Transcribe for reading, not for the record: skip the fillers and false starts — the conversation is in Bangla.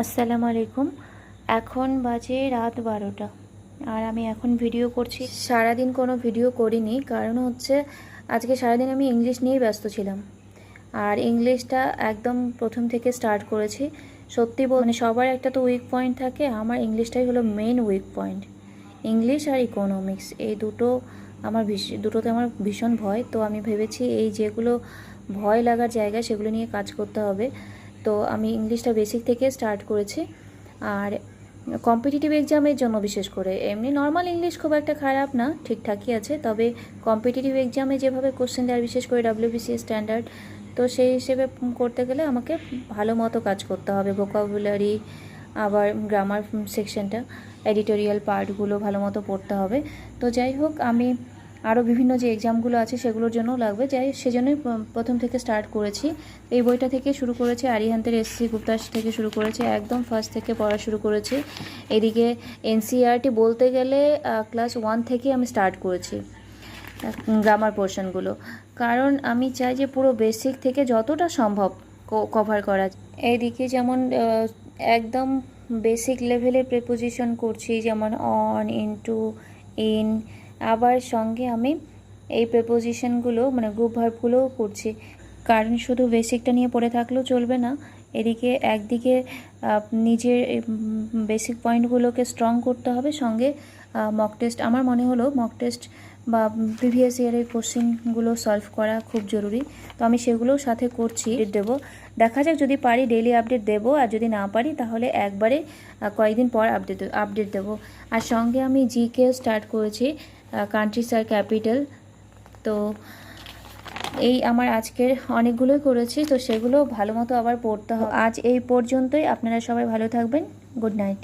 আসসালামু আলাইকুম। এখন বাজে রাত 12টা আর আমি এখন ভিডিও করছি। সারাদিন কোনো ভিডিও করিনি, কারণ হচ্ছে আজকে সারাদিন আমি ইংলিশ নিয়েই ব্যস্ত ছিলাম। আর ইংলিশটা একদম প্রথম থেকে স্টার্ট করেছি। সত্যি মানে সবার একটা তো উইক পয়েন্ট থাকে, আমার ইংলিশটাই হলো মেন উইক পয়েন্ট। ইংলিশ আর ইকোনমিক্স এই দুটোতে আমার ভীষণ ভয়। তো আমি ভেবেছি এই যেগুলো ভয় লাগার জায়গা সেগুলো নিয়ে কাজ করতে হবে। তো আমি ইংলিশটা বেসিক থেকে স্টার্ট করেছি। আর কম্পিটিটিভ এক্সামের জন্য বিশেষ করে, এমনি নর্মাল ইংলিশ খুব একটা খারাপ না, ঠিকঠাকই আছে। তবে কম্পিটিটিভ এক্সামে যেভাবে কোশ্চেন দেয়, বিশেষ করে WBCS স্ট্যান্ডার্ড, তো সেই হিসেবে করতে গেলে আমাকে ভালো মতো কাজ করতে হবে। ভোকাবুলারি, আবার গ্রামার সেকশনটা, এডিটোরিয়াল পার্টগুলো ভালো মতো পড়তে হবে। তো যাই হোক, আমি আরও বিভিন্ন যে এক্সামগুলো আছে সেগুলোর জন্যও লাগবে, সেজন্যই প্রথম থেকে স্টার্ট করেছি। এই বইটা থেকে শুরু করেছি, আরিহান্তের এসসি গুপ্তাস থেকে শুরু করেছি, একদম ফার্স্ট থেকে পড়া শুরু করেছি। এদিকে NCERT বলতে গেলে ক্লাস 1 থেকে আমি স্টার্ট করেছি গ্রামার পোর্শনগুলো, কারণ আমি চাই যে পুরো বেসিক থেকে যতটা সম্ভব কভার করা। এইদিকে যেমন একদম বেসিক লেভেলের প্রিপোজিশন করছি, যেমন অন, ইনটু, ইন, আবার সঙ্গে আমি এই প্রিপোজিশনগুলো মানে গ্রুপ ভার্বগুলোও করছি। কারণ শুধু বেসিকটা নিয়ে পড়ে থাকলেও চলবে না, এদিকে একদিকে নিজের বেসিক পয়েন্টগুলোকে স্ট্রং করতে হবে, সঙ্গে মক টেস্ট, আমার মনে হলো মক টেস্ট বা প্রিভিয়াস ইয়ারের কোশ্চেনগুলো সলভ করা খুব জরুরি। তো আমি সেগুলোও সাথে করছি, দেবো। দেখা যাক, যদি পারি ডেইলি আপডেট দেবো, আর যদি না পারি তাহলে একবারে কয়েকদিন পর আপডেট দেবো। আর সঙ্গে আমি জিকেও স্টার্ট করেছি, কান্ট্রিজ আর ক্যাপিটাল। তো এই আমার আজকের অনেকগুলোই করেছি, তো সেগুলো ভালো মতো আবার পড়তে হবে। আজ এই পর্যন্তই। আপনারা সবাই ভালো থাকবেন। Good night.